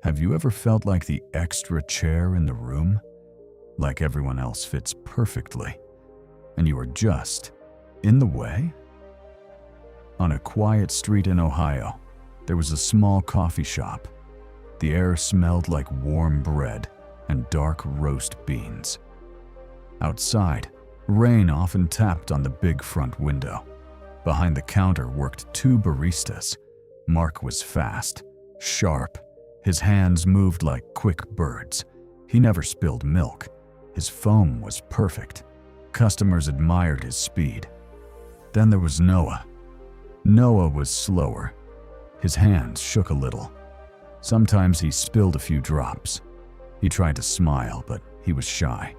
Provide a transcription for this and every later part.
Have you ever felt like the extra chair in the room? Like everyone else fits perfectly, and you are just in the way? On a quiet street in Ohio, there was a small coffee shop. The air smelled like warm bread and dark roast beans. Outside, rain often tapped on the big front window. Behind the counter worked two baristas. Mark was fast, sharp. His hands moved like quick birds. He never spilled milk. His foam was perfect. Customers admired his speed. Then there was Noah. Noah was slower. His hands shook a little. Sometimes he spilled a few drops. He tried to smile, but he was shy.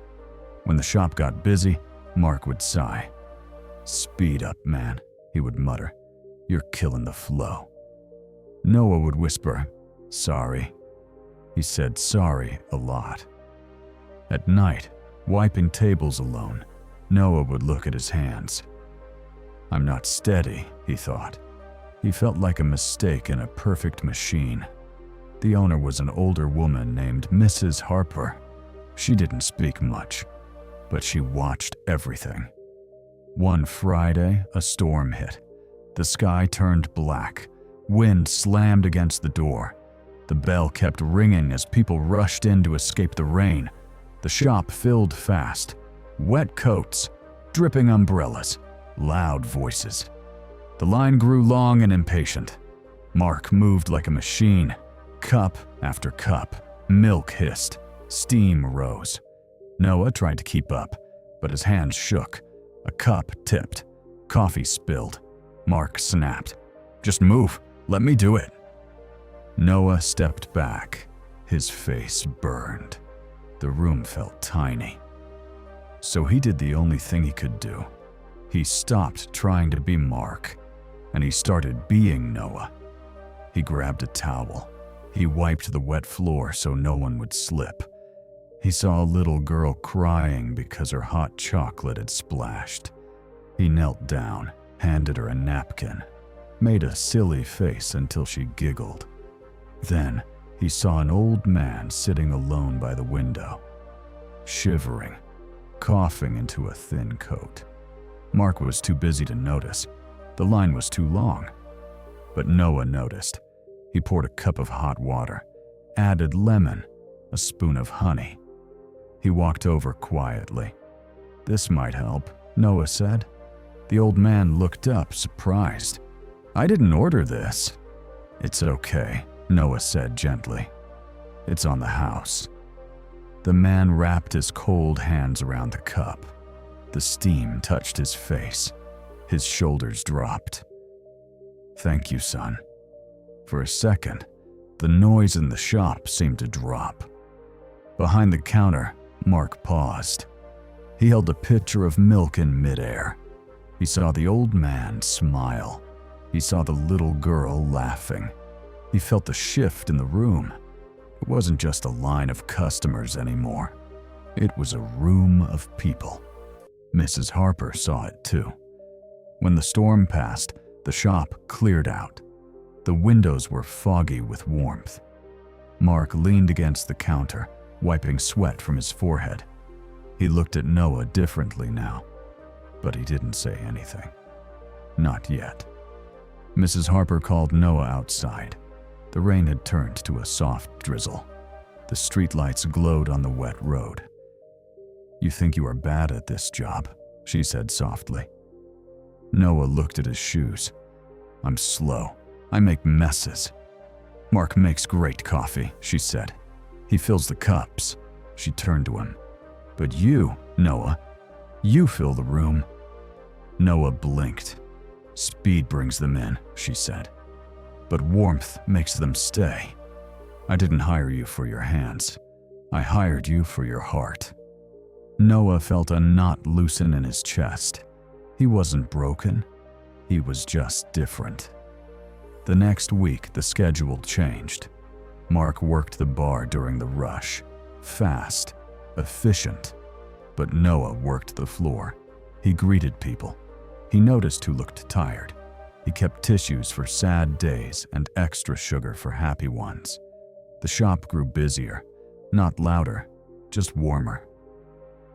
When the shop got busy, Mark would sigh. "Speed up, man," he would mutter. "You're killing the flow." Noah would whisper, "Sorry." He said sorry a lot. At night, wiping tables alone, Noah would look at his hands. "I'm not steady," he thought. He felt like a mistake in a perfect machine. The owner was an older woman named Mrs. Harper. She didn't speak much, but she watched everything. One Friday, a storm hit. The sky turned black. Wind slammed against the door. The bell kept ringing as people rushed in to escape the rain. The shop filled fast. Wet coats, dripping umbrellas, loud voices. The line grew long and impatient. Mark moved like a machine. Cup after cup, milk hissed, steam rose. Noah tried to keep up, but his hands shook. A cup tipped. Coffee spilled. Mark snapped. "Just move. Let me do it." Noah stepped back. His face burned. The room felt tiny. So he did the only thing he could do. He stopped trying to be Mark, and he started being Noah. He grabbed a towel. He wiped the wet floor so no one would slip. He saw a little girl crying because her hot chocolate had splashed. He knelt down, handed her a napkin, made a silly face until she giggled. Then he saw an old man sitting alone by the window, shivering, coughing into a thin coat. Mark was too busy to notice. The line was too long. But Noah noticed. He poured a cup of hot water, added lemon, a spoon of honey. He walked over quietly. "This might help," Noah said. The old man looked up, surprised. "I didn't order this." "It's okay," Noah said gently. "It's on the house." The man wrapped his cold hands around the cup. The steam touched his face. His shoulders dropped. "Thank you, son." For a second, the noise in the shop seemed to drop. Behind the counter, Mark paused. He held a pitcher of milk in midair. He saw the old man smile. He saw the little girl laughing. He felt the shift in the room. It wasn't just a line of customers anymore. It was a room of people. Mrs. Harper saw it too. When the storm passed, the shop cleared out. The windows were foggy with warmth. Mark leaned against the counter, wiping sweat from his forehead. He looked at Noah differently now, but he didn't say anything. Not yet. Mrs. Harper called Noah outside. The rain had turned to a soft drizzle. The streetlights glowed on the wet road. "You think you are bad at this job," she said softly. Noah looked at his shoes. "I'm slow. I make messes." "Mark makes great coffee," she said. "He fills the cups." She turned to him. "But you, Noah, you fill the room." Noah blinked. "Speed brings them in," she said. "But warmth makes them stay. I didn't hire you for your hands. I hired you for your heart." Noah felt a knot loosen in his chest. He wasn't broken. He was just different. The next week, the schedule changed. Mark worked the bar during the rush. Fast, efficient. But Noah worked the floor. He greeted people. He noticed who looked tired. He kept tissues for sad days and extra sugar for happy ones. The shop grew busier, not louder, just warmer.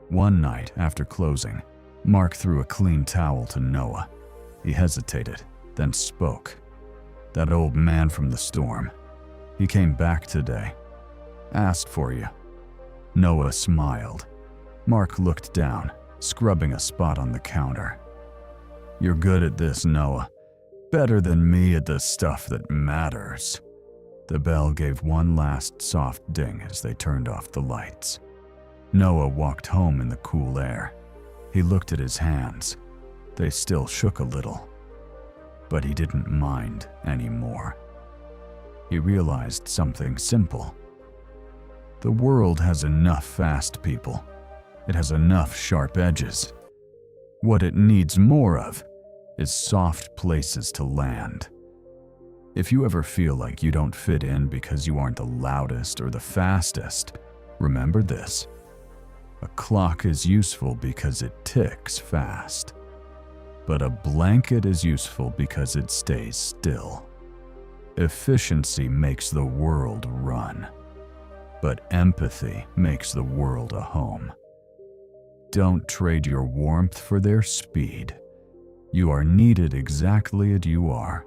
One night after closing, Mark threw a clean towel to Noah. He hesitated, then spoke. "That old man from the storm. He came back today. Asked for you." Noah smiled. Mark looked down, scrubbing a spot on the counter. "You're good at this, Noah. Better than me at the stuff that matters." The bell gave one last soft ding as they turned off the lights. Noah walked home in the cool air. He looked at his hands. They still shook a little. But he didn't mind anymore. He realized something simple. The world has enough fast people. It has enough sharp edges. What it needs more of is soft places to land. If you ever feel like you don't fit in because you aren't the loudest or the fastest, remember this. A clock is useful because it ticks fast. But a blanket is useful because it stays still. Efficiency makes the world run. But empathy makes the world a home. Don't trade your warmth for their speed. You are needed exactly as you are.